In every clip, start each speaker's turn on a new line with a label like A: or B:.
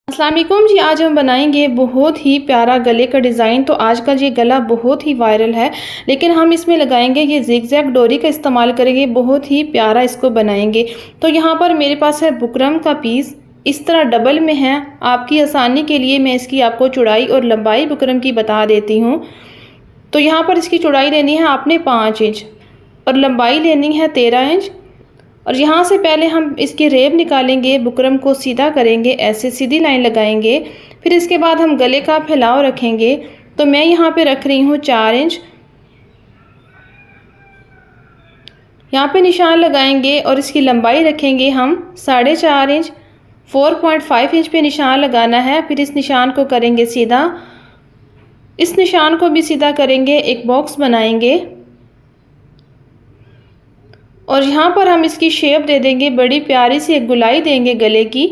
A: अस्सलाम वालेकुम जी। आज हम बनाएंगे बहुत ही प्यारा गले का डिज़ाइन। तो आजकल ये गला बहुत ही वायरल है, लेकिन हम इसमें लगाएंगे ये जिगजैग डोरी का इस्तेमाल करेंगे, बहुत ही प्यारा इसको बनाएंगे। तो यहाँ पर मेरे पास है बुकरम का पीस, इस तरह डबल में है। आपकी आसानी के लिए मैं इसकी आपको चौड़ाई और लंबाई बुकरम की बता देती हूँ। तो यहाँ पर इसकी चौड़ाई लेनी है आपने 5 इंच और लंबाई लेनी है 13 इंच। और यहाँ से पहले हम इसकी रेब निकालेंगे, बुकरम को सीधा करेंगे, ऐसे सीधी लाइन लगाएंगे। फिर इसके बाद हम गले का फैलाव रखेंगे। तो मैं यहाँ पे रख रही हूँ 4 इंच। यहाँ पे निशान लगाएंगे और इसकी लंबाई रखेंगे हम 4.5 इंच। 4.5 इंच पे निशान लगाना है। फिर इस निशान को करेंगे सीधा, इस निशान को भी सीधा करेंगे, एक बॉक्स बनाएंगे और यहाँ पर हम इसकी शेप दे देंगे, बड़ी प्यारी सी एक गुलाई देंगे गले की।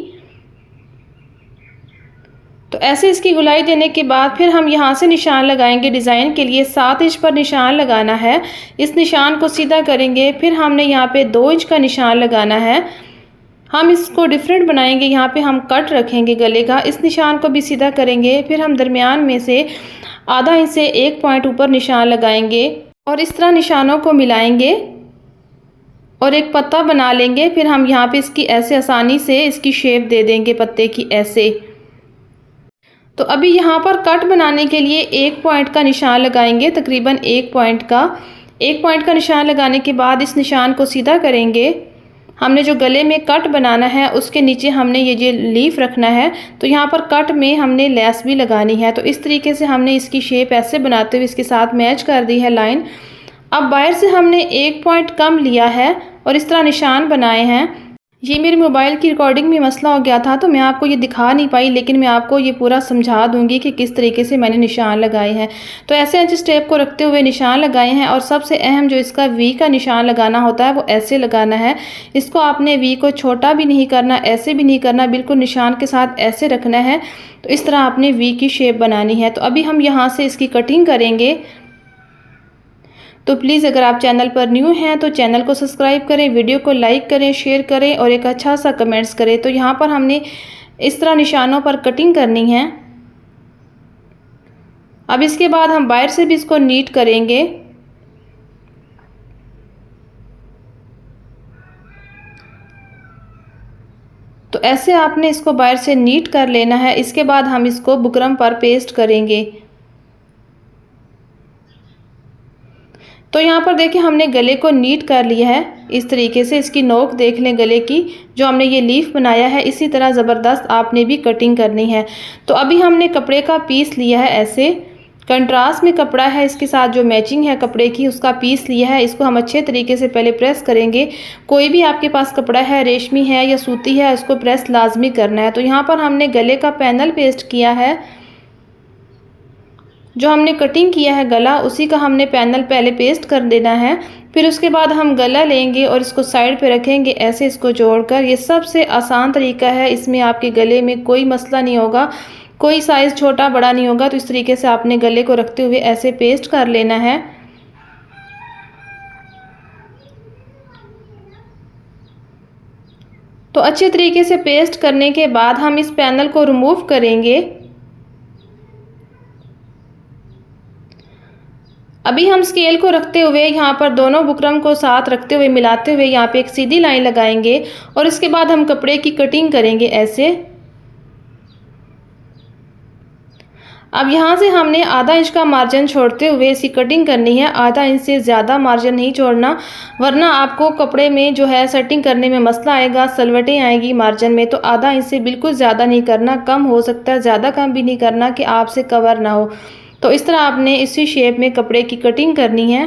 A: तो ऐसे इसकी गुलाई देने के बाद फिर हम यहाँ से निशान लगाएंगे डिज़ाइन के लिए। 7 इंच पर निशान लगाना है, इस निशान को सीधा करेंगे। फिर हमने यहाँ पे 2 इंच का निशान लगाना है। हम इसको डिफरेंट बनाएंगे, यहाँ पे हम कट रखेंगे गले का, इस निशान को भी सीधा करेंगे। फिर हम दरमियान में से आधा इंच से 1 पॉइंट ऊपर निशान लगाएंगे और इस तरह निशानों को मिलाएंगे और एक पत्ता बना लेंगे। फिर हम यहाँ पे इसकी ऐसे आसानी से इसकी शेप दे देंगे पत्ते की, ऐसे। तो अभी यहाँ पर कट बनाने के लिए 1 पॉइंट का निशान लगाएंगे, तकरीबन 1 पॉइंट का। 1 पॉइंट का निशान लगाने के बाद इस निशान को सीधा करेंगे। हमने जो गले में कट बनाना है उसके नीचे हमने ये लीफ रखना है। तो यहाँ पर कट में हमने लेस भी लगानी है। तो इस तरीके से हमने इसकी शेप ऐसे बनाते हुए इसके साथ मैच कर दी है लाइन। अब बाहर से हमने 1 पॉइंट कम लिया है और इस तरह निशान बनाए हैं। ये मेरे मोबाइल की रिकॉर्डिंग में मसला हो गया था तो मैं आपको ये दिखा नहीं पाई, लेकिन मैं आपको ये पूरा समझा दूंगी कि किस तरीके से मैंने निशान लगाए हैं। तो ऐसे ऐसे स्टेप को रखते हुए निशान लगाए हैं और सबसे अहम जो इसका वी का निशान लगाना होता है वो ऐसे लगाना है। इसको आपने वी को छोटा भी नहीं करना, ऐसे भी नहीं करना, बिल्कुल निशान के साथ ऐसे रखना है। तो इस तरह आपने वी की शेप बनानी है। तो अभी हम यहाँ से इसकी कटिंग करेंगे। तो प्लीज़ अगर आप चैनल पर न्यू हैं तो चैनल को सब्सक्राइब करें, वीडियो को लाइक करें, शेयर करें और एक अच्छा सा कमेंट्स करें। तो यहाँ पर हमने इस तरह निशानों पर कटिंग करनी है। अब इसके बाद हम बाहर से भी इसको नीट करेंगे। तो ऐसे आपने इसको बाहर से नीट कर लेना है। इसके बाद हम इसको बुकरम पर पेस्ट करेंगे। तो यहाँ पर देखिए हमने गले को नीट कर लिया है इस तरीके से। इसकी नोक देख लें गले की, जो हमने ये लीफ बनाया है इसी तरह ज़बरदस्त आपने भी कटिंग करनी है। तो अभी हमने कपड़े का पीस लिया है, ऐसे कंट्रास्ट में कपड़ा है, इसके साथ जो मैचिंग है कपड़े की उसका पीस लिया है। इसको हम अच्छे तरीके से पहले प्रेस करेंगे। कोई भी आपके पास कपड़ा है, रेशमी है या सूती है, इसको प्रेस लाजमी करना है। तो यहाँ पर हमने गले का पैनल पेस्ट किया है, जो हमने कटिंग किया है गला उसी का हमने पैनल पहले पेस्ट कर देना है। फिर उसके बाद हम गला लेंगे और इसको साइड पे रखेंगे, ऐसे इसको जोड़कर। ये सबसे आसान तरीका है, इसमें आपके गले में कोई मसला नहीं होगा, कोई साइज़ छोटा बड़ा नहीं होगा। तो इस तरीके से आपने गले को रखते हुए ऐसे पेस्ट कर लेना है। तो अच्छे तरीके से पेस्ट करने के बाद हम इस पैनल को रिमूव करेंगे। अभी हम स्केल को रखते हुए यहाँ पर दोनों बुकरम को साथ रखते हुए मिलाते हुए यहाँ पे एक सीधी लाइन लगाएंगे और इसके बाद हम कपड़े की कटिंग करेंगे, ऐसे। अब यहाँ से हमने आधा इंच का मार्जिन छोड़ते हुए इसकी कटिंग करनी है। आधा इंच से ज़्यादा मार्जिन नहीं छोड़ना, वरना आपको कपड़े में जो है सेटिंग करने में मसला आएगा, सलवटें आएगी मार्जिन में। तो आधा इंच से बिल्कुल ज़्यादा नहीं करना, कम हो सकता है, ज़्यादा कम भी नहीं करना कि आपसे कवर ना हो। तो इस तरह आपने इसी शेप में कपड़े की कटिंग करनी है।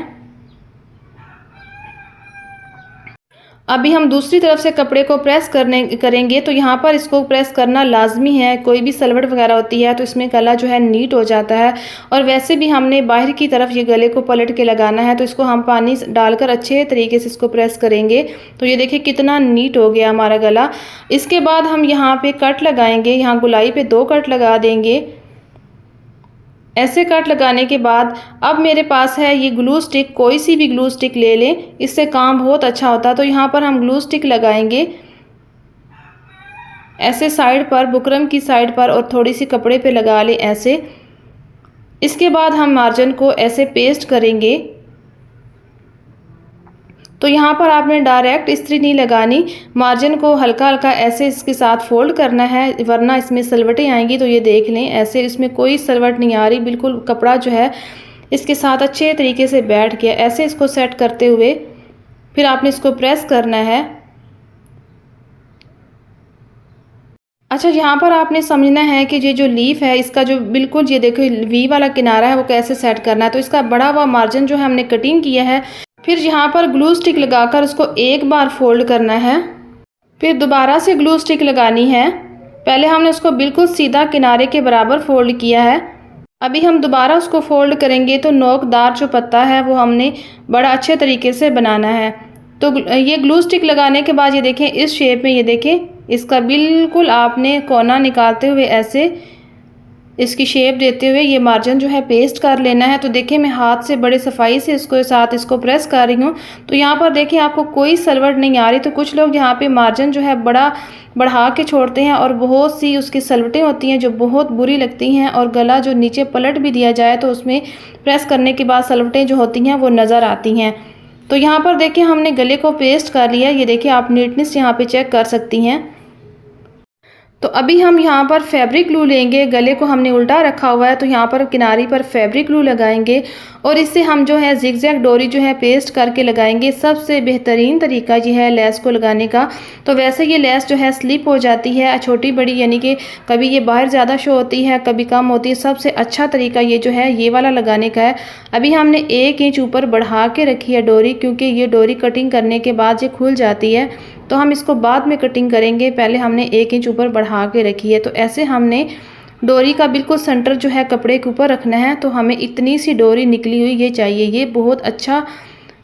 A: अभी हम दूसरी तरफ से कपड़े को प्रेस करेंगे। तो यहाँ पर इसको प्रेस करना लाजमी है। कोई भी सलवट वगैरह होती है तो इसमें गला जो है नीट हो जाता है। और वैसे भी हमने बाहर की तरफ ये गले को पलट के लगाना है। तो इसको हम पानी डालकर अच्छे तरीके से इसको प्रेस करेंगे। तो ये देखिए कितना नीट हो गया हमारा गला। इसके बाद हम यहाँ पे कट लगाएंगे, यहाँ गुलाई पे 2 कट लगा देंगे। ऐसे कट लगाने के बाद अब मेरे पास है ये ग्लू स्टिक, कोई सी भी ग्लू स्टिक ले लें, इससे काम बहुत अच्छा होता है। तो यहाँ पर हम ग्लू स्टिक लगाएंगे ऐसे साइड पर, बुकरम की साइड पर और थोड़ी सी कपड़े पे लगा लें ऐसे। इसके बाद हम मार्जिन को ऐसे पेस्ट करेंगे। तो यहाँ पर आपने डायरेक्ट इस्त्री नहीं लगानी, मार्जिन को हल्का हल्का ऐसे इसके साथ फोल्ड करना है, वरना इसमें सलवटें आएंगी। तो ये देख लें, ऐसे इसमें कोई सलवट नहीं आ रही, बिल्कुल कपड़ा जो है इसके साथ अच्छे तरीके से बैठ गया। ऐसे इसको सेट करते हुए फिर आपने इसको प्रेस करना है। अच्छा, यहाँ पर आपने समझना है कि ये जो लीफ है इसका जो बिल्कुल ये देखो वी वाला किनारा है वो कैसे सेट करना है। तो इसका बड़ा हुआ मार्जिन जो है हमने कटिंग किया है, फिर यहाँ पर ग्लू स्टिक लगाकर उसको एक बार फोल्ड करना है, फिर दोबारा से ग्लू स्टिक लगानी है। पहले हमने उसको बिल्कुल सीधा किनारे के बराबर फोल्ड किया है, अभी हम दोबारा उसको फोल्ड करेंगे तो नोकदार जो पत्ता है वो हमने बड़ा अच्छे तरीके से बनाना है। तो ये ग्लू स्टिक लगाने के बाद ये देखें इस शेप में, ये देखें इसका बिल्कुल आपने कोना निकालते हुए ऐसे इसकी शेप देते हुए ये मार्जिन जो है पेस्ट कर लेना है। तो देखिए मैं हाथ से बड़े सफाई से इसको प्रेस कर रही हूँ। तो यहाँ पर देखिए आपको कोई सलवट नहीं आ रही। तो कुछ लोग यहाँ पे मार्जिन जो है बड़ा बढ़ा के छोड़ते हैं और बहुत सी उसकी सलवटें होती हैं जो बहुत बुरी लगती हैं, और गला जो नीचे पलट भी दिया जाए तो उसमें प्रेस करने के बाद सलवटें जो होती हैं वो नज़र आती हैं। तो यहाँ पर देखिए हमने गले को पेस्ट कर लिया, ये देखिए आप नीटनेस यहाँ पे चेक कर सकती हैं। तो अभी हम यहाँ पर फैब्रिक ग्लू लेंगे, गले को हमने उल्टा रखा हुआ है तो यहाँ पर किनारी पर फैब्रिक ग्लू लगाएंगे और इससे हम जो है जिगजैग डोरी जो है पेस्ट करके लगाएंगे। सबसे बेहतरीन तरीका ये है लेस को लगाने का। तो वैसे ये लेस जो है स्लिप हो जाती है छोटी बड़ी, यानी कि कभी ये बाहर ज़्यादा शो होती है कभी कम होती है। सबसे अच्छा तरीका ये जो है ये वाला लगाने का है। अभी हमने 1 इंच ऊपर बढ़ा के रखी है डोरी, क्योंकि ये डोरी कटिंग करने के बाद ये खुल जाती है तो हम इसको बाद में कटिंग करेंगे। पहले हमने 1 इंच ऊपर बढ़ा के रखी है। तो ऐसे हमने डोरी का बिल्कुल सेंटर जो है कपड़े के ऊपर रखना है। तो हमें इतनी सी डोरी निकली हुई ये चाहिए। ये बहुत अच्छा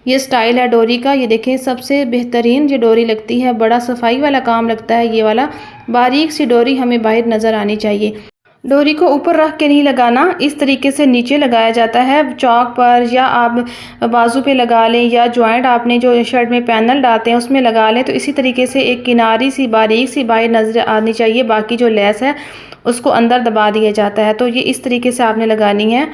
A: ये स्टाइल है डोरी का। ये देखें सबसे बेहतरीन ये डोरी लगती है, बड़ा सफाई वाला काम लगता है ये वाला। बारीक सी डोरी हमें बाहर नज़र आनी चाहिए। डोरी को ऊपर रख के नहीं लगाना, इस तरीके से नीचे लगाया जाता है चौक पर, या आप बाजू पे लगा लें, या जॉइंट आपने जो शर्ट में पैनल डालते हैं उसमें लगा लें। तो इसी तरीके से एक किनारी सी बारीक सी बाहर नज़र आनी चाहिए, बाकी जो लेस है उसको अंदर दबा दिया जाता है। तो ये इस तरीके से आपने लगानी है।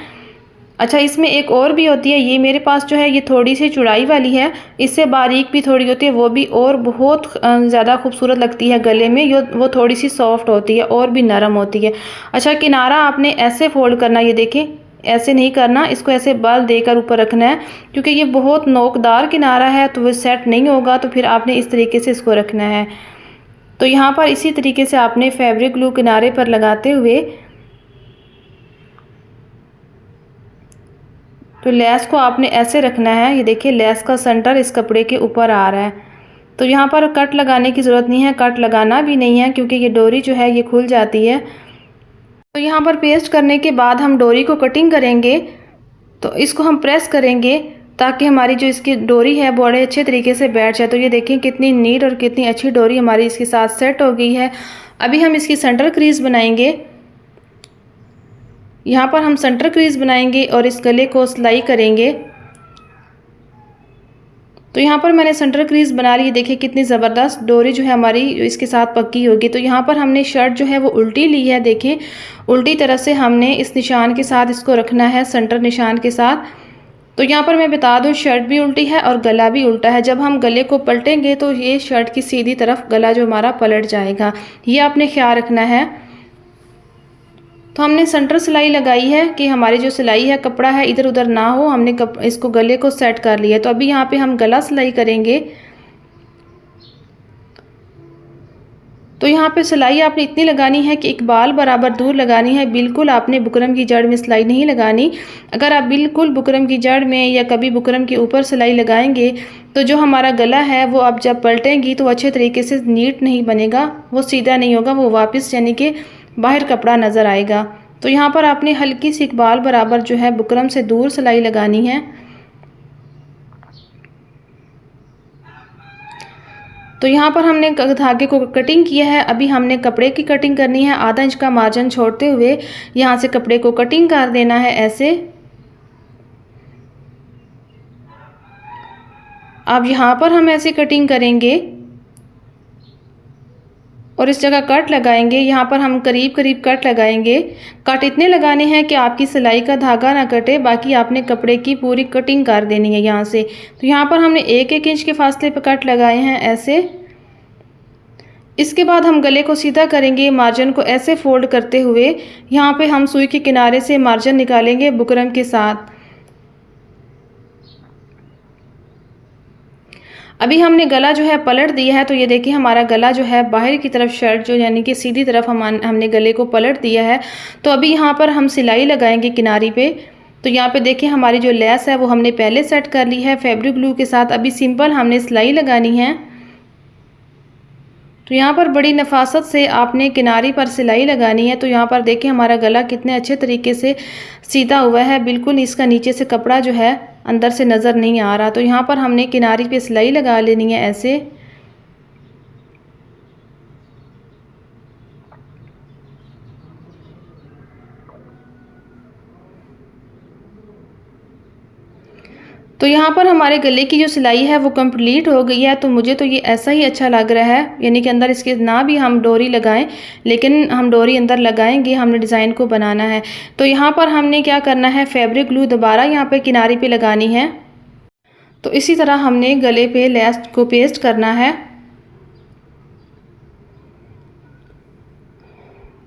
A: अच्छा, इसमें एक और भी होती है, ये मेरे पास जो है ये थोड़ी सी चौड़ाई वाली है, इससे बारीक भी थोड़ी होती है, वो भी और बहुत ज़्यादा खूबसूरत लगती है गले में। वो थोड़ी सी सॉफ्ट होती है और भी नरम होती है। अच्छा, किनारा आपने ऐसे फोल्ड करना, ये देखें ऐसे नहीं करना, इसको ऐसे बल देकर ऊपर रखना है, क्योंकि ये बहुत नोकदार किनारा है तो वो सेट नहीं होगा। तो फिर आपने इस तरीके से इसको रखना है। तो यहाँ पर इसी तरीके से आपने फैब्रिक ग्लू किनारे पर लगाते हुए तो लेस को आपने ऐसे रखना है। ये देखिए लेस का सेंटर इस कपड़े के ऊपर आ रहा है। तो यहाँ पर कट लगाने की ज़रूरत नहीं है, कट लगाना भी नहीं है, क्योंकि ये डोरी जो है ये खुल जाती है। तो यहाँ पर पेस्ट करने के बाद हम डोरी को कटिंग करेंगे। तो इसको हम प्रेस करेंगे ताकि हमारी जो इसकी डोरी है बड़े अच्छे तरीके से बैठ जाए। तो ये देखें कितनी नीट और कितनी अच्छी डोरी हमारी इसके साथ सेट हो गई है। अभी हम इसकी सेंटर क्रीज बनाएंगे। यहाँ पर हम सेंटर क्रीज बनाएंगे और इस गले को सिलाई करेंगे। तो यहाँ पर मैंने सेंटर क्रीज बना ली, देखिए कितनी ज़बरदस्त डोरी जो है हमारी इसके साथ पक्की होगी। तो यहाँ पर हमने शर्ट जो है वो उल्टी ली है, देखें उल्टी तरह से हमने इस निशान के साथ इसको रखना है, सेंटर निशान के साथ। तो यहाँ पर मैं बता दूँ शर्ट भी उल्टी है और गला भी उल्टा है। जब हम गले को पलटेंगे तो ये शर्ट की सीधी तरफ गला जो हमारा पलट जाएगा, ये आपने ख्याल रखना है। तो हमने सेंटर सिलाई लगाई है कि हमारी जो सिलाई है कपड़ा है इधर उधर ना हो, हमने इसको गले को सेट कर लिया। तो अभी यहाँ पे हम गला सिलाई करेंगे। तो यहाँ पे सिलाई आपने इतनी लगानी है कि एक बाल बराबर दूर लगानी है, बिल्कुल आपने बुकरम की जड़ में सिलाई नहीं लगानी। अगर आप बिल्कुल बुकरम की जड़ में या कभी बुकरम के ऊपर सिलाई लगाएंगे तो जो हमारा गला है वो आप जब पलटेंगी तो अच्छे तरीके से नीट नहीं बनेगा, वो सीधा नहीं होगा, वो वापस यानी कि बाहर कपड़ा नज़र आएगा। तो यहाँ पर आपने हल्की सी बाल बराबर जो है बुकरम से दूर सिलाई लगानी है। तो यहाँ पर हमने धागे को कटिंग किया है। अभी हमने कपड़े की कटिंग करनी है। आधा इंच का मार्जिन छोड़ते हुए यहाँ से कपड़े को कटिंग कर देना है ऐसे। अब यहाँ पर हम ऐसे कटिंग करेंगे और इस जगह कट लगाएंगे। यहाँ पर हम करीब करीब कट लगाएंगे। कट इतने लगाने हैं कि आपकी सिलाई का धागा ना कटे, बाकी आपने कपड़े की पूरी कटिंग कर देनी है यहाँ से। तो यहाँ पर हमने 1-1 इंच के फासले पर कट लगाए हैं ऐसे। इसके बाद हम गले को सीधा करेंगे, मार्जिन को ऐसे फोल्ड करते हुए यहाँ पे हम सुई के किनारे से मार्जिन निकालेंगे बुकरम के साथ। अभी हमने गला जो है पलट दिया है, तो ये देखिए हमारा गला जो है बाहर की तरफ शर्ट जो यानी कि सीधी तरफ हमने गले को पलट दिया है। तो अभी यहाँ पर हम सिलाई लगाएंगे किनारी पे। तो यहाँ पे देखिए हमारी जो लेस है वो हमने पहले सेट कर ली है फैब्रिक ग्लू के साथ। अभी सिंपल हमने सिलाई लगानी है। तो यहाँ पर बड़ी नफासत से आपने किनारी पर सिलाई लगानी है। तो यहाँ पर देखिए हमारा गला कितने अच्छे तरीके से सीधा हुआ है, बिल्कुल इसका नीचे से कपड़ा जो है अंदर से नज़र नहीं आ रहा। तो यहाँ पर हमने किनारी पे सिलाई लगा लेनी है ऐसे। तो यहाँ पर हमारे गले की जो सिलाई है वो कंप्लीट हो गई है। तो मुझे तो ये ऐसा ही अच्छा लग रहा है, यानी कि अंदर इसके ना भी हम डोरी लगाएं, लेकिन हम डोरी अंदर लगाएंगे, हमने डिज़ाइन को बनाना है। तो यहाँ पर हमने क्या करना है, फैब्रिक ग्लू दोबारा यहाँ पे किनारे पे लगानी है। तो इसी तरह हमने गले पे लेस को पेस्ट करना है।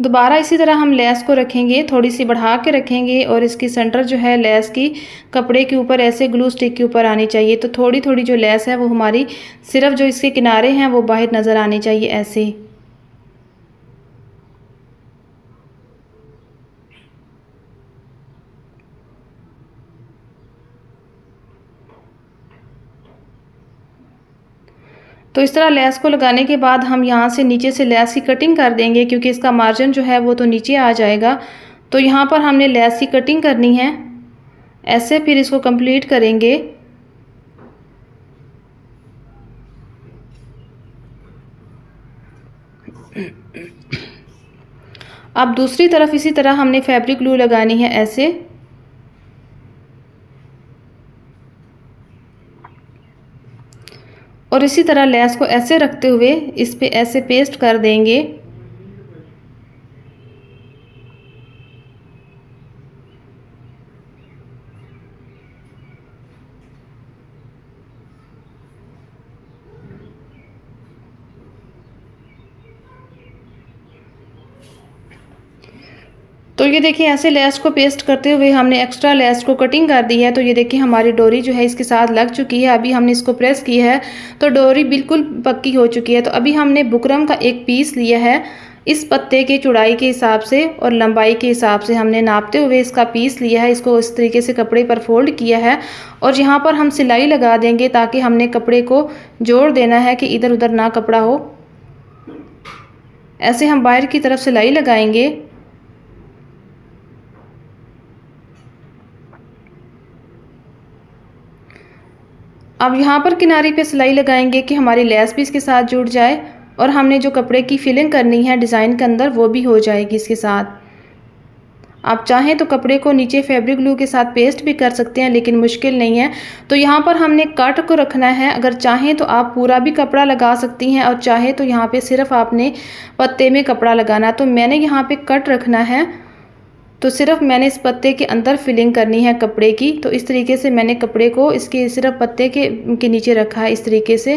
A: दोबारा इसी तरह हम लेस को रखेंगे, थोड़ी सी बढ़ा के रखेंगे और इसकी सेंटर जो है लेस की कपड़े के ऊपर ऐसे ग्लू स्टिक के ऊपर आनी चाहिए। तो थोड़ी थोड़ी जो लेस है वो हमारी सिर्फ जो इसके किनारे हैं वो बाहर नज़र आनी चाहिए ऐसे। तो इस तरह लेस को लगाने के बाद हम यहाँ से नीचे से लेस की कटिंग कर देंगे, क्योंकि इसका मार्जिन जो है वो तो नीचे आ जाएगा। तो यहाँ पर हमने लेस की कटिंग करनी है ऐसे, फिर इसको कंप्लीट करेंगे। अब दूसरी तरफ इसी तरह हमने फैब्रिक ग्लू लगानी है ऐसे। और इसी तरह लेस को ऐसे रखते हुए इस पे ऐसे पेस्ट कर देंगे। तो ये देखिए ऐसे लेस को पेस्ट करते हुए हमने एक्स्ट्रा लेस को कटिंग कर दी है। तो ये देखिए हमारी डोरी जो है इसके साथ लग चुकी है। अभी हमने इसको प्रेस किया है तो डोरी बिल्कुल पक्की हो चुकी है। तो अभी हमने बुकरम का एक पीस लिया है, इस पत्ते की चौड़ाई के हिसाब से और लंबाई के हिसाब से हमने नापते हुए इसका पीस लिया है। इसको इस तरीके से कपड़े पर फोल्ड किया है और यहाँ पर हम सिलाई लगा देंगे, ताकि हमने कपड़े को जोड़ देना है कि इधर उधर ना कपड़ा हो। ऐसे हम बाहर की तरफ सिलाई लगाएंगे। अब यहाँ पर किनारी पे सिलाई लगाएंगे कि हमारी लेस भी इसके साथ जुड़ जाए और हमने जो कपड़े की फिलिंग करनी है डिज़ाइन के अंदर वो भी हो जाएगी इसके साथ। आप चाहें तो कपड़े को नीचे फैब्रिक ग्लू के साथ पेस्ट भी कर सकते हैं, लेकिन मुश्किल नहीं है। तो यहाँ पर हमने कट को रखना है। अगर चाहें तो आप पूरा भी कपड़ा लगा सकती हैं और चाहे तो यहाँ पे सिर्फ आपने पत्ते में कपड़ा लगाना। तो मैंने यहाँ पे कट रखना है, तो सिर्फ मैंने इस पत्ते के अंदर फिलिंग करनी है कपड़े की। तो इस तरीके से मैंने कपड़े को इसके सिर्फ पत्ते के नीचे रखा है इस तरीके से।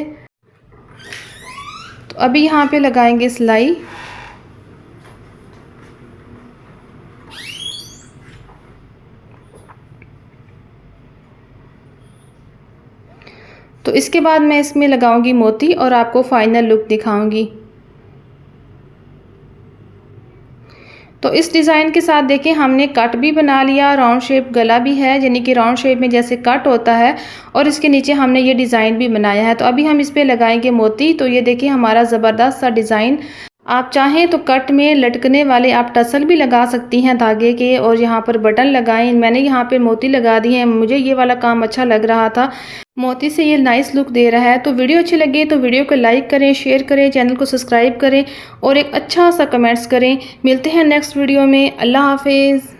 A: तो अभी यहाँ पे लगाएंगे सिलाई। तो इसके बाद मैं इसमें लगाऊंगी मोती और आपको फाइनल लुक दिखाऊंगी। तो इस डिज़ाइन के साथ देखिए हमने कट भी बना लिया, राउंड शेप गला भी है, यानी कि राउंड शेप में जैसे कट होता है, और इसके नीचे हमने ये डिज़ाइन भी बनाया है। तो अभी हम इस पे लगाएंगे मोती। तो ये देखिए हमारा ज़बरदस्त सा डिज़ाइन। आप चाहें तो कट में लटकने वाले आप टसल भी लगा सकती हैं धागे के, और यहाँ पर बटन लगाएं। मैंने यहाँ पे मोती लगा दिए हैं, मुझे ये वाला काम अच्छा लग रहा था, मोती से ये नाइस लुक दे रहा है। तो वीडियो अच्छी लगे तो वीडियो को लाइक करें, शेयर करें, चैनल को सब्सक्राइब करें और एक अच्छा सा कमेंट्स करें। मिलते हैं नेक्स्ट वीडियो में। अल्लाह हाफिज़।